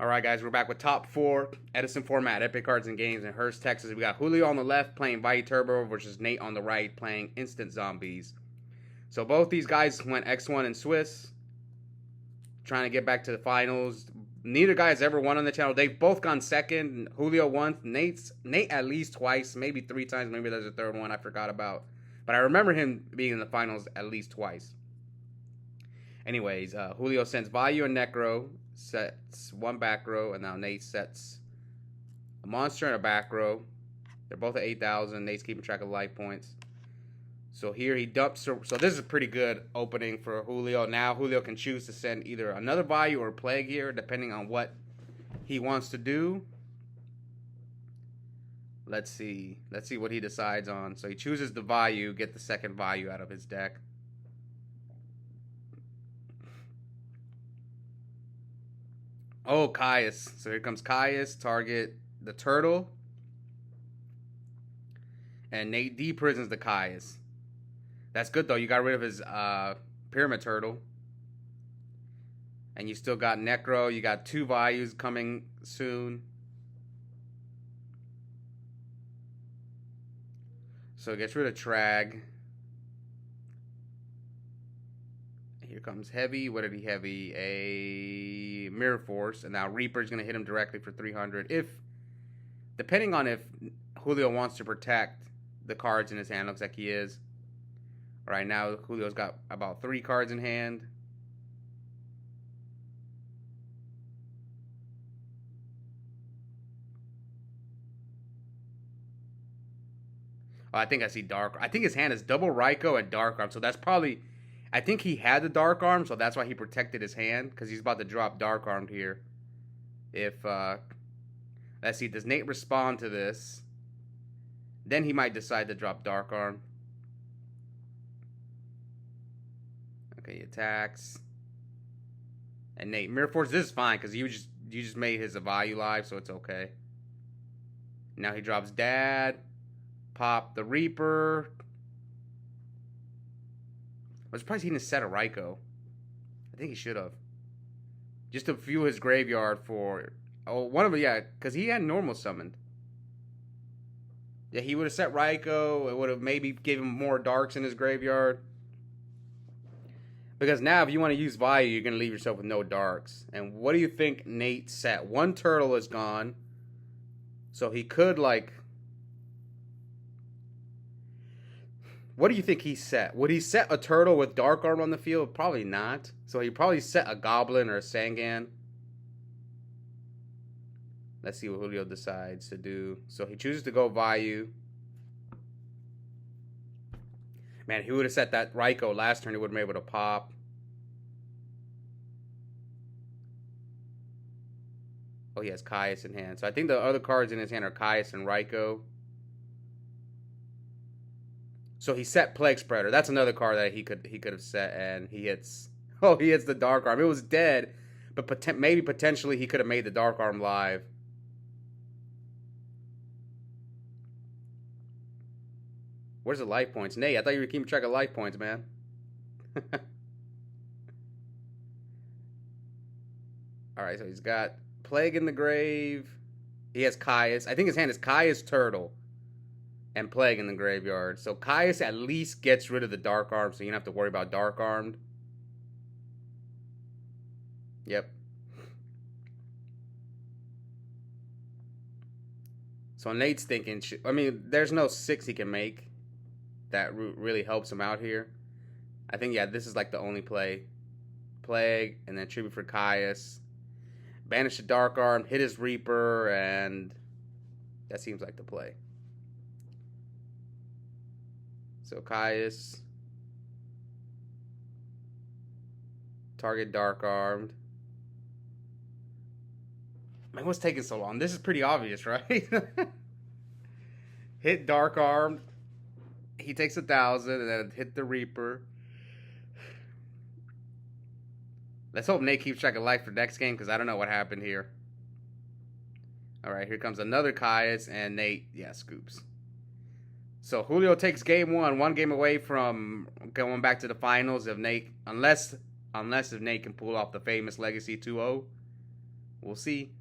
All right, guys, we're back with top four Edison Format, Epic Cards and Games in Hurst, Texas. We got Julio on the left playing Vayu Turbo versus Nate on the right playing Instant Zombies. So both these guys went X1 in Swiss, trying to get back to the finals. Neither guy has ever won on the channel. They've both gone second. Julio won. Nate at least twice, maybe three times. Maybe there's a third one I forgot about. But I remember him being in the finals at least twice. Anyways, Julio sends Vayu and Necro, sets one back row, and now Nate sets a monster and a back row. They're both at 8,000. Nate's keeping track of life points. So here he dumps. So this is a pretty good opening for Julio. Now Julio can choose to send either another Vayu or Plague here, depending on what he wants to do. Let's see. Let's see what he decides on. So he chooses the Vayu, get the second Vayu out of his deck. Oh, Caius. So here comes Caius. Target the turtle. And Nate de-prisons the Caius. That's good, though. You got rid of his pyramid turtle. And you still got Necro. You got two Vayus coming soon. So it gets rid of Trag. Here comes Heavy. What did he heavy? A Mirror Force. And now Reaper's going to hit him directly for 300. Depending on if Julio wants to protect the cards in his hand. Looks like he is. Right now, Julio's got about 3 cards in hand. Oh, I think I see Dark. I think his hand is double Raikou and Dark Arm. So that's probably... I think he had the Dark Arm, so that's why he protected his hand. Because he's about to drop Dark Armed here. Let's see, does Nate respond to this? Then he might decide to drop Dark Arm. Okay, he attacks. And Nate, Mirror Force, this is fine because you just made his Vayu live, so it's okay. Now he drops Dad. Pop the Reaper. I'm surprised he didn't set a Raikou. I think he should have. Just to fuel his graveyard for... Oh, one of them, yeah, because he had normal summoned. Yeah, he would have set Raikou. It would have maybe gave him more darks in his graveyard. Because now, if you want to use Vayu, you're going to leave yourself with no darks. And what do you think Nate set? One turtle is gone. So he could, like... What do you think he set? Would he set a turtle with Dark Arm on the field? Probably not. So he probably set a Goblin or a Sangan. Let's see what Julio decides to do. So he chooses to go Vayu. Man, he would have set that Raikou last turn. He would have been able to pop. Oh, he has Caius in hand. So I think the other cards in his hand are Caius and Raikou. So he set Plague Spreader. That's another card that he could have set, and he hits. Oh, he hits the Dark Arm. It was dead, but maybe potentially he could have made the Dark Arm live. Where's the life points? Nate, I thought you were keeping track of life points, man. Alright, so he's got Plague in the Grave. He has Caius. I think his hand is Caius Turtle and Plague in the graveyard. So Caius at least gets rid of the Dark Arm, so you don't have to worry about Dark Armed. Yep. So Nate's thinking, I mean, there's no 6 he can make that really helps him out here. I think, yeah, this is like the only play. Plague, and then Tribute for Caius. Banish the Dark Arm, hit his Reaper, and that seems like the play. So Caius. Target Dark Armed. Man, what's taking so long? This is pretty obvious, right? Hit Dark Armed. He takes 1,000 and then hit the Reaper. Let's hope Nate keeps track of life for next game because I don't know what happened here. Alright, here comes another Caius and Nate, yeah, scoops. So Julio takes game one game away from going back to the finals if Nate, unless if Nate can pull off the famous Legacy 2-0. We'll see.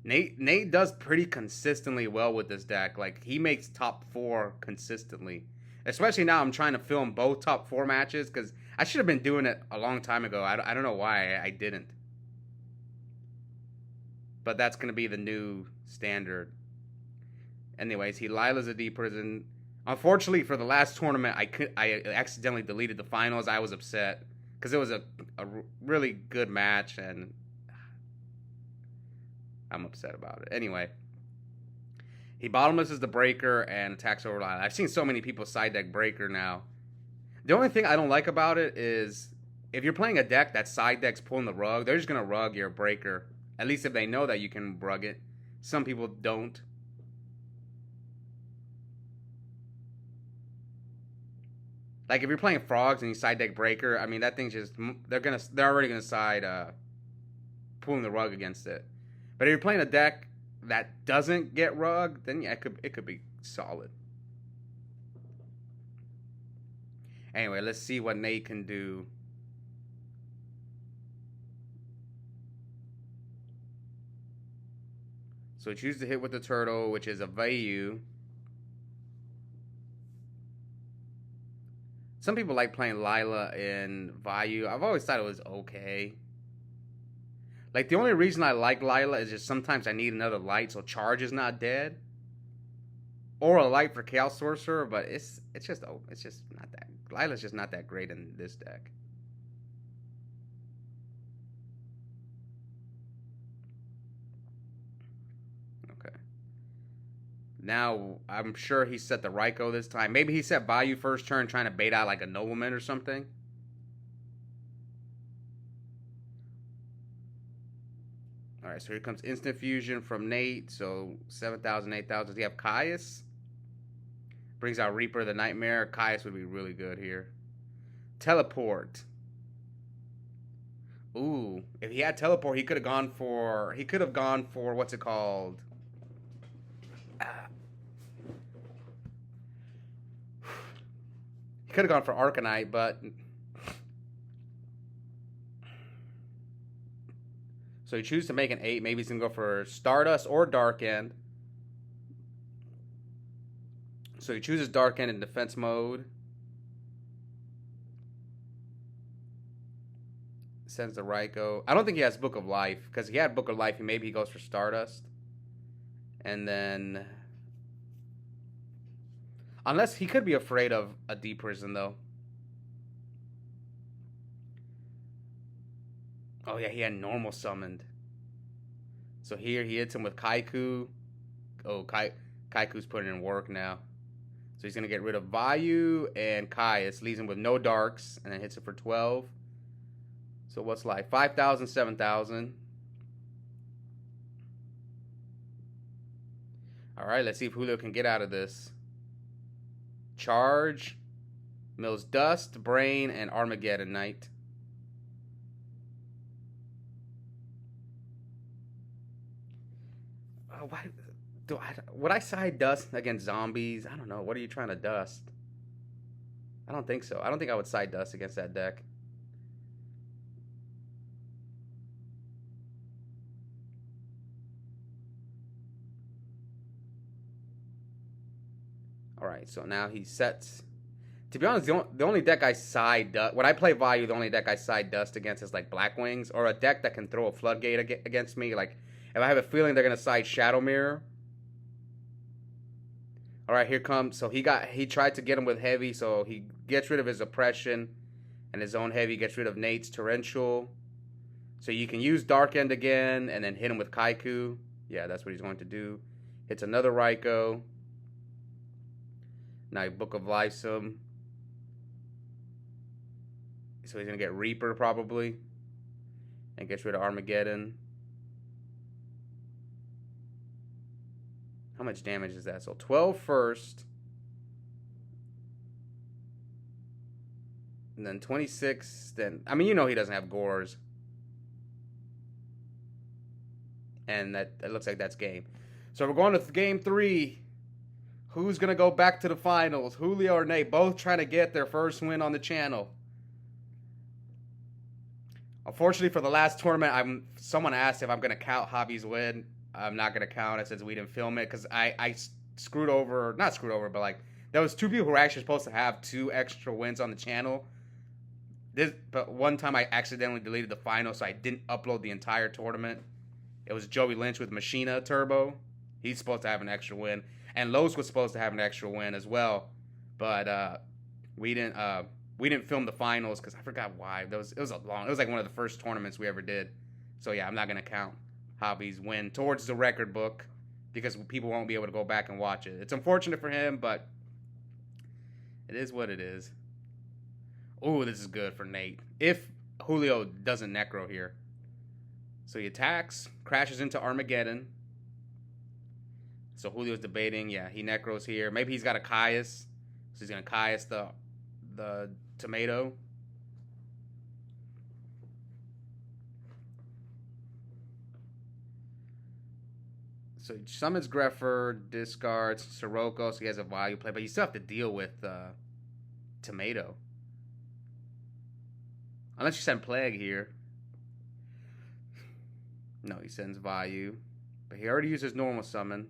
Nate does pretty consistently well with this deck. Like, he makes top 4 consistently. Especially now I'm trying to film both top 4 matches, because I should have been doing it a long time ago. I don't know why I didn't. But that's going to be the new standard. Anyways, he Lila's a deep prison. Unfortunately, for the last tournament, I accidentally deleted the finals. I was upset because it was a really good match, and I'm upset about it. Anyway, he bottomlesses the breaker and attacks over Lila. I've seen so many people side deck breaker now. The only thing I don't like about it is if you're playing a deck that side decks pulling the rug, they're just going to rug your breaker. At least if they know that you can rug it. Some people don't. Like, if you're playing frogs and you side deck breaker, I mean, that thing's just, they're already gonna side pulling the rug against it. But if you're playing a deck that doesn't get rug, then yeah, it could be solid. Anyway, let's see what Nate can do. So he chooses to hit with the turtle, which is a Vayu. Some people like playing Lila in Vayu. I've always thought it was okay. Like, the only reason I like Lila is just sometimes I need another light so charge is not dead. Or a light for Chaos Sorcerer, but it's just not that. Lila's just not that great in this deck. Okay. Now, I'm sure he set the Raikou this time. Maybe he set Vayu first turn trying to bait out like a Nobleman or something. Alright, so here comes Instant Fusion from Nate. So 7,000, 8,000. Does he have Caius? Brings out Reaper the Nightmare. Caius would be really good here. Teleport. Ooh, if he had Teleport, he could have gone for what's it called? He could have gone for Arcanite, but so he chooses to make an 8. Maybe he's gonna go for Stardust or Dark End. So he chooses Dark End in defense mode. Sends the Raikou. I don't think he has Book of Life, because if he had Book of Life, maybe he goes for Stardust. And then, unless he could be afraid of a deep prison though. Oh yeah, he had normal summoned. So here he hits him with Kaiku. Oh, Kaiku's putting in work now. So he's gonna get rid of Vayu and Caius, leaves him with no darks, and then hits it for 12. So what's life? 5,000, 7,000. Alright, let's see if Julio can get out of this. Charge, Mills Dust, Brain, and Armageddon Knight. Would I side Dust against zombies? I don't know. What are you trying to dust? I don't think so. I don't think I would side Dust against that deck. Alright, so now he sets. To be honest, the only deck I side Dust, when I play Vayu, the only deck I side Dust against is like Black Wings, or a deck that can throw a Floodgate against me. Like, if I have a feeling they're going to side Shadow Mirror. Alright, here comes. So he tried to get him with Heavy, so he gets rid of his Oppression, and his own Heavy gets rid of Nate's Torrential. So you can use Dark End again, and then hit him with Kaiku. Yeah, that's what he's going to do. Hits another Raikou. Now Book of Life him. So he's going to get Reaper probably. And gets rid of Armageddon. How much damage is that? So 12 first. And then 26. Then, I mean, you know he doesn't have Gores. And that looks like that's game. So we're going to game 3. Who's going to go back to the finals? Julio or Nate? Both trying to get their first win on the channel. Unfortunately, for the last tournament, someone asked if I'm gonna count Hobby's win. I'm not gonna count it since we didn't film it because I screwed over, not screwed over, but like there was two people who were actually supposed to have 2 extra wins on the channel. But one time I accidentally deleted the final, so I didn't upload the entire tournament. It was Joey Lynch with Machina Turbo. He's supposed to have an extra win, and Los was supposed to have an extra win as well, but we didn't film the finals because I forgot why. It was like one of the first tournaments we ever did. So yeah, I'm not gonna count Hobby's win towards the record book because people won't be able to go back and watch it. It's unfortunate for him, but it is what it is. Ooh, this is good for Nate. If Julio doesn't necro here. So he attacks, crashes into Armageddon. So Julio's debating, yeah, he necros here. Maybe he's got a Caius. So he's gonna Caius the tomato. So he summons Greffer, discards Sirocco, so he has a value play, but you still have to deal with tomato. Unless you send Plague here. No, he sends Vayu. But he already used his normal summon.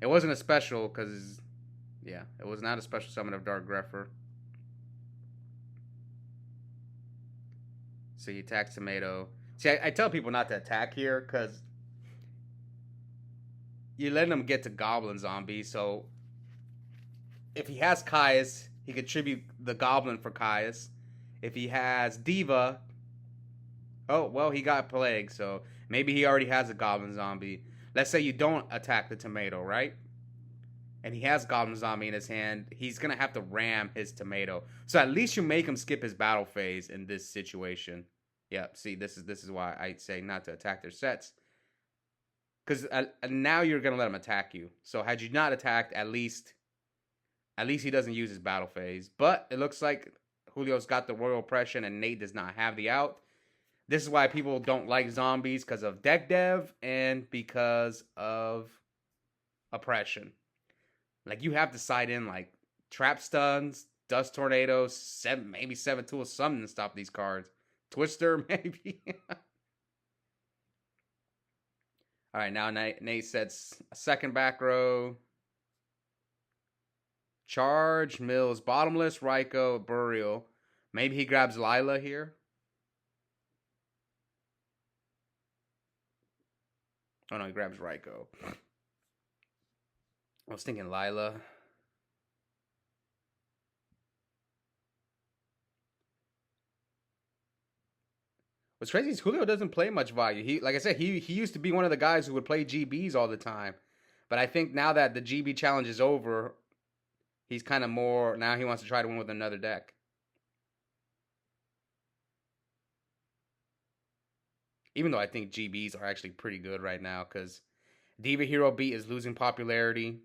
It wasn't a special because, yeah, it was not a special summon of Dark Greffer. So he attacks Tomato. See, I tell people not to attack here because you're letting him get to Goblin Zombie. So if he has Caius, he could tribute the Goblin for Caius. If he has Diva, oh, well, he got Plague, so maybe he already has a Goblin Zombie. Let's say you don't attack the Tomato, right? And he has Goblin Zombie in his hand. He's going to have to ram his Tomato. So at least you make him skip his battle phase in this situation. Yep, see, this is why I say not to attack their sets. Because now you're going to let him attack you. So had you not attacked, at least he doesn't use his battle phase. But it looks like Julio's got the Royal Oppression and Nate does not have the out. This is why people don't like zombies, because of deck dev and because of oppression. Like, you have to side in, like, trap stuns, dust tornadoes, maybe 7 tools, something to stop these cards. Twister, maybe. All right, now Nate sets a second back row. Charge, Mills, Bottomless, Ryko, Burial. Maybe he grabs Lila here. Oh, no, he grabs Ryko. I was thinking Lila. What's crazy is Julio doesn't play much Vayu. Like I said, he used to be one of the guys who would play GBs all the time. But I think now that the GB challenge is over, he's kind of more, now he wants to try to win with another deck. Even though I think GBs are actually pretty good right now, because Diva Hero Beat is losing popularity.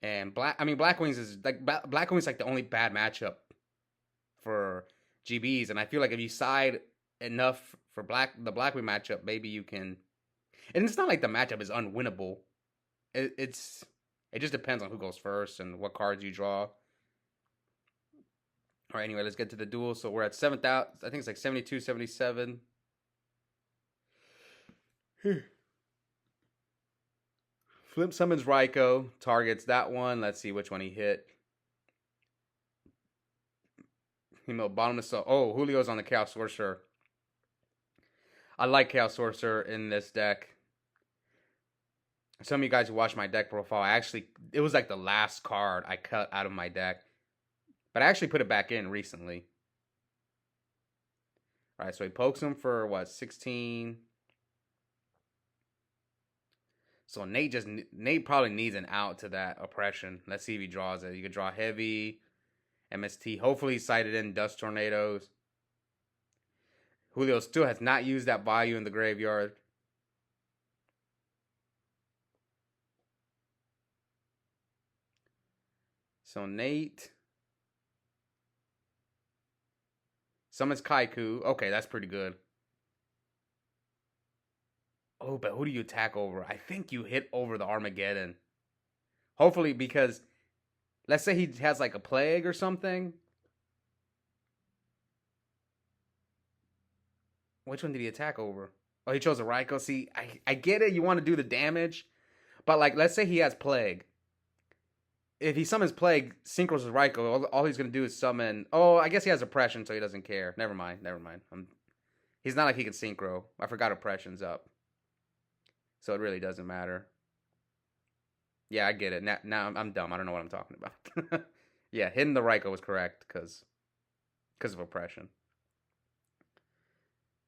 And Blackwings is like the only bad matchup for GBs, and I feel like if you side enough for the Blackwing matchup, maybe you can. And it's not like the matchup is unwinnable. It just depends on who goes first and what cards you draw. All right, anyway, let's get to the duel. So we're at 7,000. I think it's like 72, 77. Flip summons Ryko, targets that one. Let's see which one he hit. He milled Bottomless. Oh, Julio's on the Chaos Sorcerer. I like Chaos Sorcerer in this deck. Some of you guys who watch my deck profile, it was like the last card I cut out of my deck. But I actually put it back in recently. All right, so he pokes him for, what, 16? So Nate probably needs an out to that oppression. Let's see if he draws it. You could draw heavy, MST. Hopefully he sighted in dust tornadoes. Julio still has not used that Vayu in the graveyard. So Nate summons Kaiku. Okay, that's pretty good. Oh, but who do you attack over? I think you hit over the Armageddon. Hopefully, because let's say he has like a plague or something. Which one did he attack over? Oh, he chose a Raikou. See, I get it. You want to do the damage, but like, let's say he has Plague. If he summons Plague, synchros with Raikou, all he's gonna do is summon. Oh, I guess he has Oppression, so he doesn't care. Never mind. Never mind. He's not like he can synchro. I forgot Oppression's up, so it really doesn't matter. Yeah, I get it. Now I'm dumb. I don't know what I'm talking about. Yeah, hitting the Raikou was correct because of Oppression.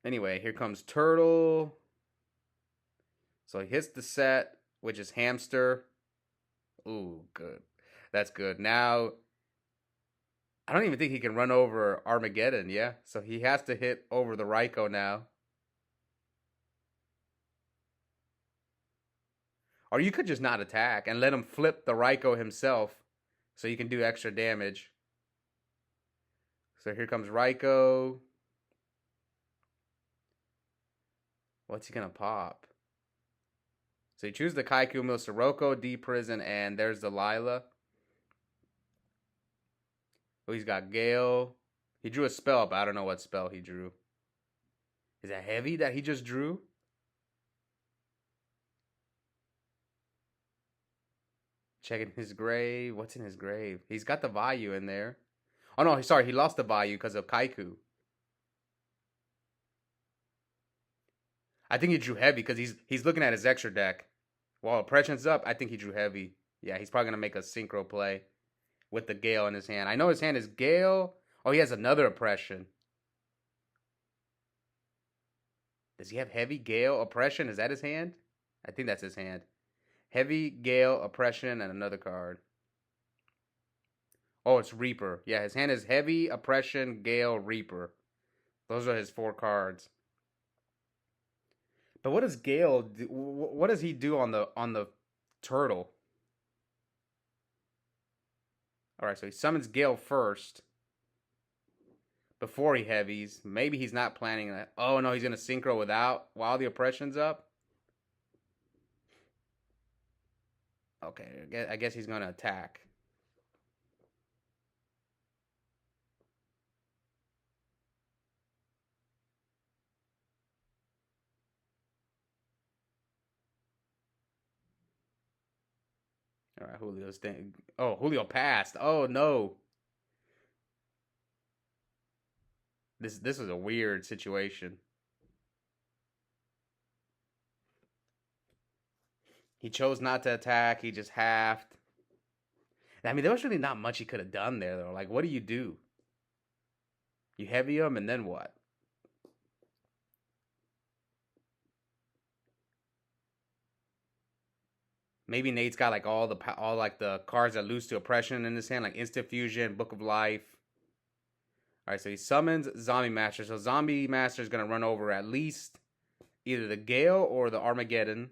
Anyway, here comes Turtle. So he hits the set, which is Hamster. Ooh, good. That's good. Now, I don't even think he can run over Armageddon, yeah? So he has to hit over the Raikou now. Or you could just not attack and let him flip the Raikou himself so you can do extra damage. So here comes Raikou. What's he gonna pop? So you choose the Kaiku, Mill Sirocco, D Prison, and there's the Lila. Oh, he's got Gale. He drew a spell, but I don't know what spell he drew. Is that heavy that he just drew? Checking his grave. What's in his grave? He's got the Vayu in there. Oh no, sorry, he lost the Vayu because of Kaiku. I think he drew heavy because he's looking at his extra deck. While Oppression's up, I think he drew heavy. Yeah, he's probably gonna make a synchro play with the Gale in his hand. I know his hand is Gale. Oh, he has another Oppression. Does he have heavy Gale Oppression? Is that his hand? I think that's his hand. Heavy Gale Oppression and another card. Oh, it's Reaper. Yeah, his hand is Heavy Oppression Gale Reaper. Those are his 4 cards. But what does Gale do? What does he do on the turtle? All right, so he summons Gale first before he heavies. Maybe he's not planning that. Oh no, he's gonna synchro without while the Oppression's up. Okay, I guess he's gonna attack. All right, Julio's thing. Oh, Julio passed. Oh no. This was a weird situation. He chose not to attack. He just halved. I mean, there was really not much he could have done there, though. Like, what do you do? You heavy him, and then what? Maybe Nate's got like all like the cards that lose to Oppression in his hand, like Instant Fusion, Book of Life. All right, so he summons Zombie Master. So Zombie Master is gonna run over at least either the Gale or the Armageddon.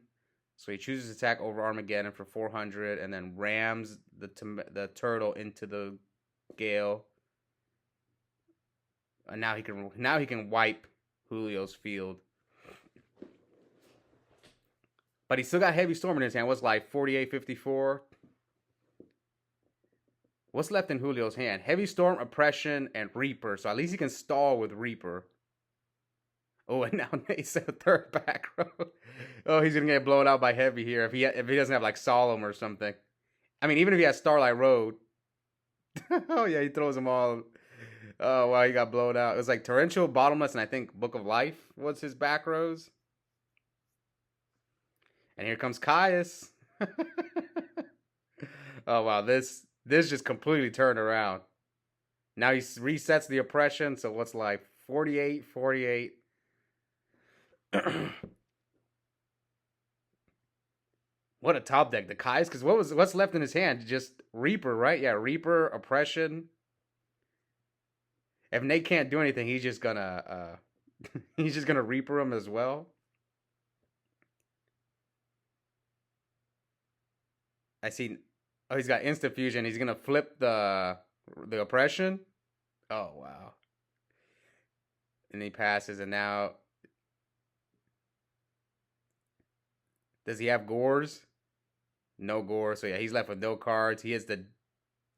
So he chooses attack over Armageddon for 400, and then rams the turtle into the Gale. And now he can wipe Julio's field. But he still got Heavy Storm in his hand. What's like 48-54? What's left in Julio's hand? Heavy Storm, Oppression, and Reaper. So at least he can stall with Reaper. Oh, and now Nate's a third back row. Oh, he's gonna get blown out by Heavy here if he doesn't have like Solemn or something. I mean, even if he has Starlight Road. Oh yeah, he throws them all. Oh wow, he got blown out. It was like Torrential, Bottomless, and I think Book of Life was his back rows. And here comes Caius. Oh wow, this just completely turned around. Now he resets the Oppression. So what's like 48-48. What a top deck, the Caius. Because what's left in his hand? Just Reaper, right? Yeah, Reaper, Oppression. If Nate can't do anything, he's just gonna Reaper him as well. I see. Oh, he's got Instant Fusion. He's gonna flip the Oppression. Oh wow. And he passes, and now does he have Gores? No Gore. So yeah, he's left with no cards. He has the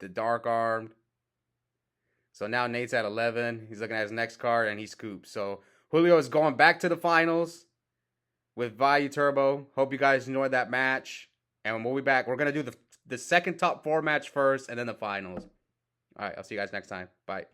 Dark Armed. So now Nate's at 11. He's looking at his next card, and he scoops. So Julio is going back to the finals with Vayu Turbo. Hope you guys enjoyed that match. And we'll be back. We're going to do the second top 4 match first and then the finals. All right, I'll see you guys next time. Bye.